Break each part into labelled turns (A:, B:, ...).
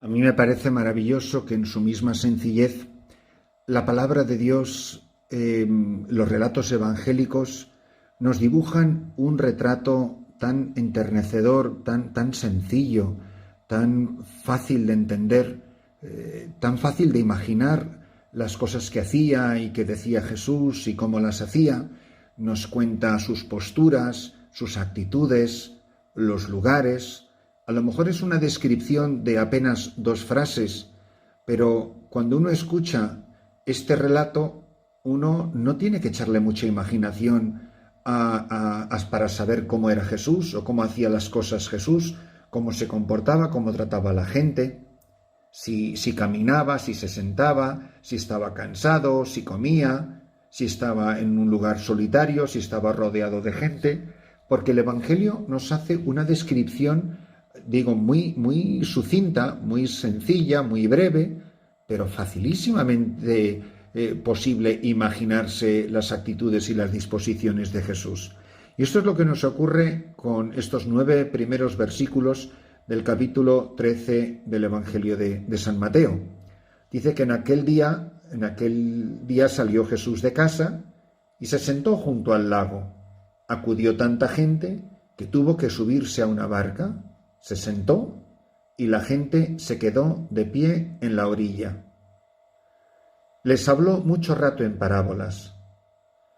A: A mí me parece maravilloso que en su misma sencillez la palabra de Dios, los relatos evangélicos, nos dibujan un retrato tan enternecedor, tan sencillo, tan fácil de entender, tan fácil de imaginar las cosas que hacía y que decía Jesús y cómo las hacía. Nos cuenta sus posturas, sus actitudes, los lugares. A lo mejor es una descripción de apenas 2 frases, pero cuando uno escucha este relato, uno no tiene que echarle mucha imaginación para saber cómo era Jesús o cómo hacía las cosas Jesús, cómo se comportaba, cómo trataba a la gente, si caminaba, si se sentaba, si estaba cansado, si comía, si estaba en un lugar solitario, si estaba rodeado de gente, porque el Evangelio nos hace una descripción, digo, muy sucinta, muy sencilla, muy breve, pero facilísimamente posible imaginarse las actitudes y las disposiciones de Jesús. Y esto es lo que nos ocurre con estos 9 primeros versículos del capítulo 13 del Evangelio de San Mateo. Dice que en aquel día salió Jesús de casa y se sentó junto al lago. Acudió tanta gente que tuvo que subirse a una barca, se sentó y la gente se quedó de pie en la orilla. Les habló mucho rato en parábolas.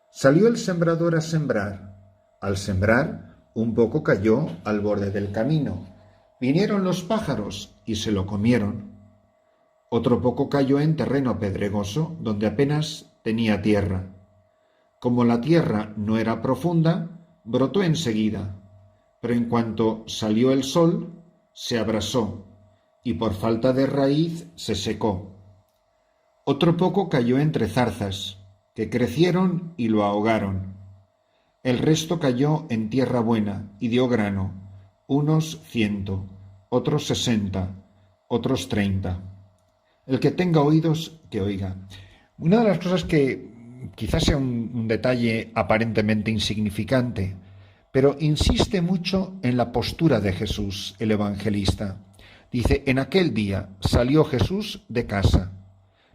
A: Salió el sembrador a sembrar. Al sembrar, un poco cayó al borde del camino. Vinieron los pájaros y se lo comieron. Otro poco cayó en terreno pedregoso, donde apenas tenía tierra. Como la tierra no era profunda, brotó enseguida, pero en cuanto salió el sol, se abrasó y por falta de raíz se secó. Otro poco cayó entre zarzas, que crecieron y lo ahogaron. El resto cayó en tierra buena y dio grano, unos 100, otros 60, otros 30. El que tenga oídos, que oiga. Una de las cosas que quizás sea un detalle aparentemente insignificante, pero insiste mucho en la postura de Jesús, el evangelista. Dice, en aquel día salió Jesús de casa.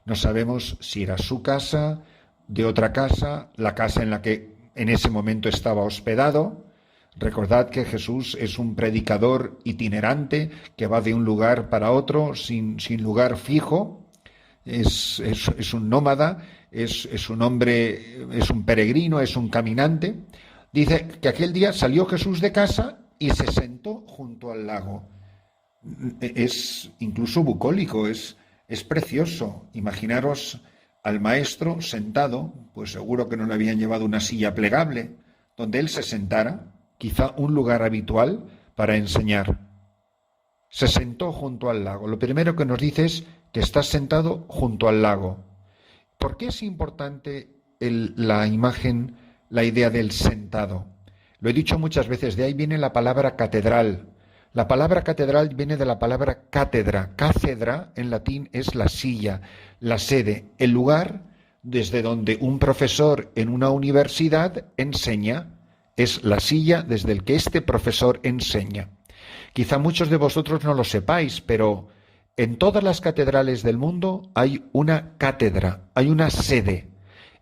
A: No sabemos si era su casa, de otra casa, la casa en la que en ese momento estaba hospedado. Recordad que Jesús es un predicador itinerante que va de un lugar para otro sin lugar fijo. Es un nómada, es un hombre, es un peregrino, es un caminante. Dice que aquel día salió Jesús de casa y se sentó junto al lago. Es incluso bucólico, es precioso. Imaginaros al maestro sentado, pues seguro que no le habían llevado una silla plegable, donde él se sentara, quizá un lugar habitual para enseñar. Se sentó junto al lago. Lo primero que nos dice es que está sentado junto al lago. ¿Por qué es importante la imagen, la idea del sentado? Lo he dicho muchas veces, de ahí viene la palabra catedral. La palabra catedral viene de la palabra cátedra. Cátedra en latín es la silla, la sede, el lugar desde donde un profesor en una universidad enseña. Es la silla desde el que este profesor enseña. Quizá muchos de vosotros no lo sepáis, pero en todas las catedrales del mundo hay una cátedra, hay una sede.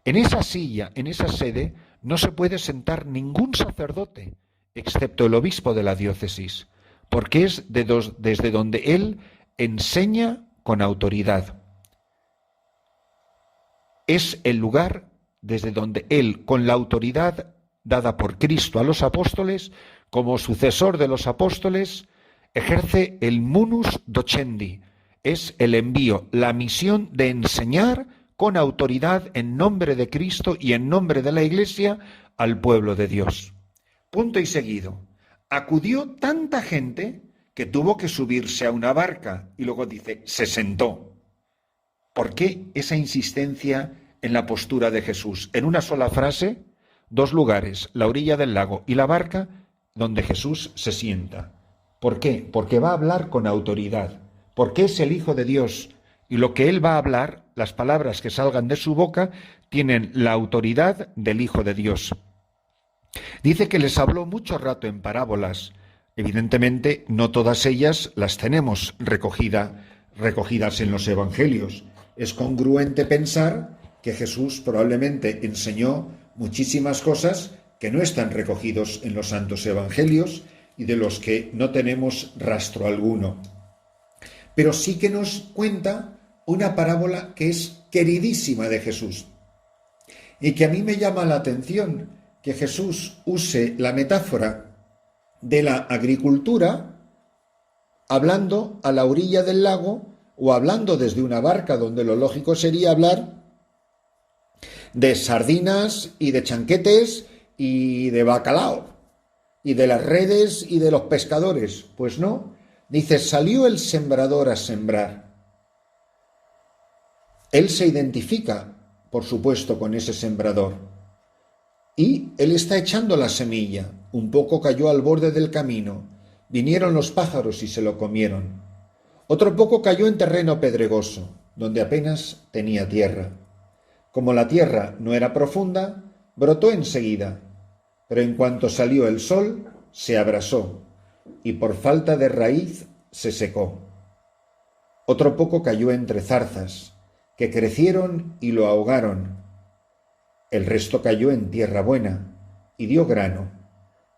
A: En esa silla, en esa sede, no se puede sentar ningún sacerdote, excepto el obispo de la diócesis, porque es desde donde él enseña con autoridad. Es el lugar desde donde él, con la autoridad dada por Cristo a los apóstoles, como sucesor de los apóstoles, ejerce el munus docendi, es el envío, la misión de enseñar con autoridad en nombre de Cristo y en nombre de la Iglesia al pueblo de Dios. Punto y seguido. Acudió tanta gente que tuvo que subirse a una barca y luego dice, se sentó. ¿Por qué esa insistencia en la postura de Jesús? En una sola frase, 2 lugares, la orilla del lago y la barca, donde Jesús se sienta. ¿Por qué? Porque va a hablar con autoridad, porque es el Hijo de Dios, y lo que Él va a hablar, las palabras que salgan de su boca, tienen la autoridad del Hijo de Dios. Dice que les habló mucho rato en parábolas. Evidentemente, no todas ellas las tenemos recogidas recogidas en los evangelios. Es congruente pensar que Jesús probablemente enseñó muchísimas cosas que no están recogidos en los santos evangelios y de los que no tenemos rastro alguno. Pero sí que nos cuenta una parábola que es queridísima de Jesús y que a mí me llama la atención que Jesús use la metáfora de la agricultura hablando a la orilla del lago o hablando desde una barca, donde lo lógico sería hablar de sardinas y de chanquetes y de bacalao y de las redes y de los pescadores. Pues no, dice, salió el sembrador a sembrar. Él se identifica, por supuesto, con ese sembrador. Y él está echando la semilla. Un poco cayó al borde del camino. Vinieron los pájaros y se lo comieron. Otro poco cayó en terreno pedregoso, donde apenas tenía tierra. Como la tierra no era profunda, brotó enseguida, pero en cuanto salió el sol, se abrasó, y por falta de raíz se secó. Otro poco cayó entre zarzas, que crecieron y lo ahogaron. El resto cayó en tierra buena, y dio grano,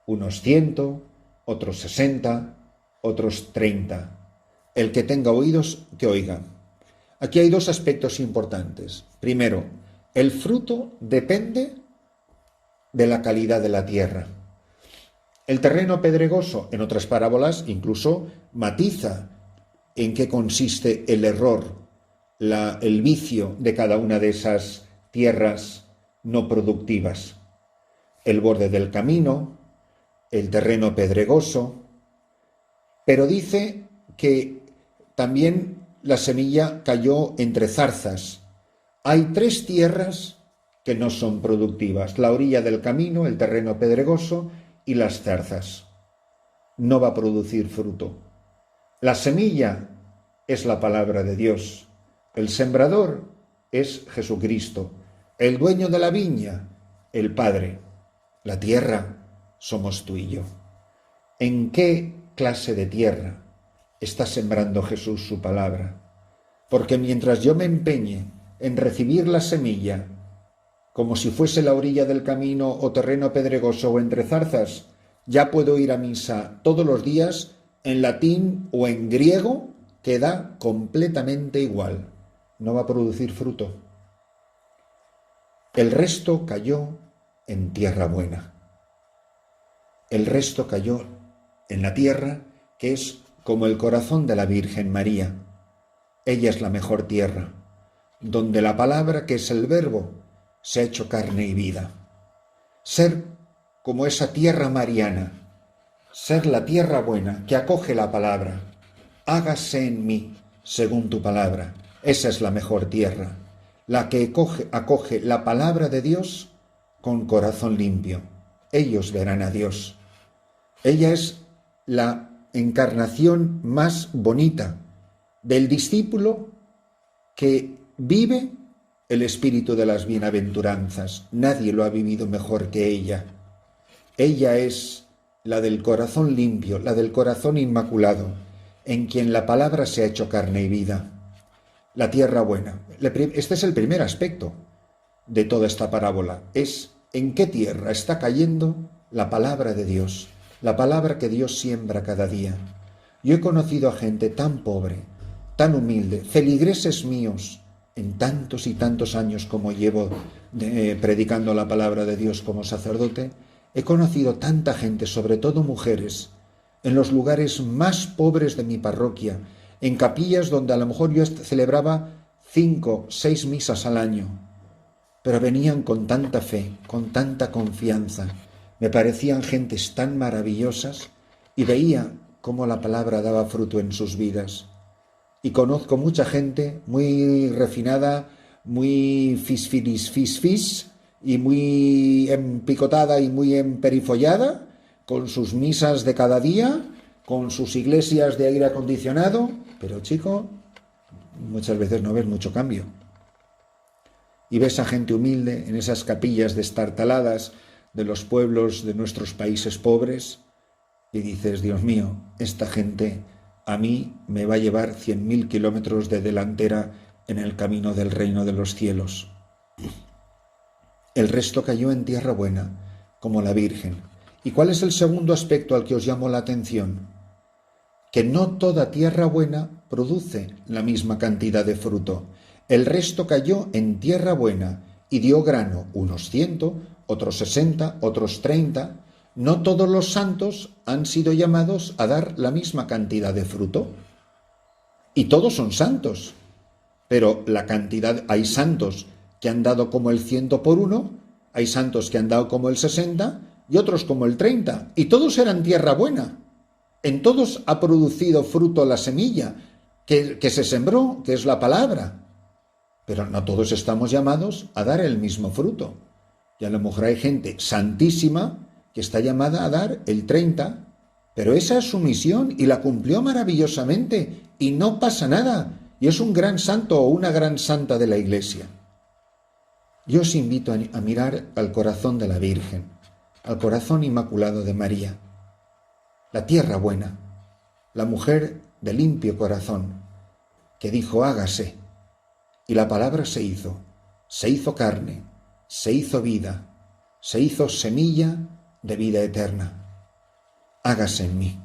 A: unos 100, otros 60, otros 30. El que tenga oídos, que oiga. Aquí hay dos aspectos importantes. Primero, el fruto depende de la calidad de la tierra. El terreno pedregoso, en otras parábolas, incluso matiza en qué consiste el error, el vicio de cada una de esas tierras no productivas. El borde del camino, el terreno pedregoso, pero dice que también la semilla cayó entre zarzas. Hay 3 tierras que no son productivas: la orilla del camino, el terreno pedregoso y las zarzas. No va a producir fruto. La semilla es la palabra de Dios. El sembrador es Jesucristo. El dueño de la viña, el Padre. La tierra somos tú y yo. ¿En qué clase de tierra está sembrando Jesús su palabra? Porque mientras yo me empeñe en recibir la semilla como si fuese la orilla del camino o terreno pedregoso o entre zarzas, ya puedo ir a misa todos los días en latín o en griego, que da completamente igual. No va a producir fruto. El resto cayó en tierra buena. El resto cayó en la tierra que es como el corazón de la Virgen María. Ella es la mejor tierra, donde la palabra, que es el verbo, se ha hecho carne y vida. Ser como esa tierra mariana, ser la tierra buena que acoge la palabra. Hágase en mí según tu palabra. Esa es la mejor tierra, la que acoge la palabra de Dios con corazón limpio. Ellos verán a Dios. Ella es la encarnación más bonita del discípulo que vive el espíritu de las bienaventuranzas. Nadie lo ha vivido mejor que ella. Ella es la del corazón limpio, la del corazón inmaculado, en quien la palabra se ha hecho carne y vida. La tierra buena. Este es el primer aspecto de toda esta parábola. Es en qué tierra está cayendo la palabra de Dios, la palabra que Dios siembra cada día. Yo he conocido a gente tan pobre, tan humilde, feligreses míos, en tantos y tantos años como llevo predicando la palabra de Dios como sacerdote. He conocido tanta gente, sobre todo mujeres, en los lugares más pobres de mi parroquia, en capillas donde a lo mejor yo celebraba 5, 6 misas al año, pero venían con tanta fe, con tanta confianza. Me parecían gentes tan maravillosas y veía cómo la palabra daba fruto en sus vidas. Y conozco mucha gente muy refinada, muy fisfilis y muy empicotada y muy emperifollada, con sus misas de cada día, con sus iglesias de aire acondicionado, pero chico, muchas veces no ves mucho cambio. Y ves a gente humilde en esas capillas destartaladas de los pueblos de nuestros países pobres y dices, Dios mío, esta gente a mí me va a llevar 100.000 kilómetros de delantera en el camino del reino de los cielos. El resto cayó en tierra buena, como la Virgen. ¿Y cuál es el segundo aspecto al que os llamo la atención? Que no toda tierra buena produce la misma cantidad de fruto. El resto cayó en tierra buena y dio grano, unos 100, otros 60, otros 30. No todos los santos han sido llamados a dar la misma cantidad de fruto. Y todos son santos, pero la cantidad, hay santos que han dado como el 100 por uno, hay santos que han dado como el 60 y otros como el 30, y todos eran tierra buena. En todos ha producido fruto la semilla que se sembró, que es la palabra. Pero no todos estamos llamados a dar el mismo fruto. Y a lo mejor hay gente santísima que está llamada a dar el 30, pero esa es su misión y la cumplió maravillosamente y no pasa nada. Y es un gran santo o una gran santa de la Iglesia. Yo os invito a mirar al corazón de la Virgen, al corazón inmaculado de María. La tierra buena, la mujer de limpio corazón, que dijo hágase, y la palabra se hizo carne, se hizo vida, se hizo semilla de vida eterna. Hágase en mí.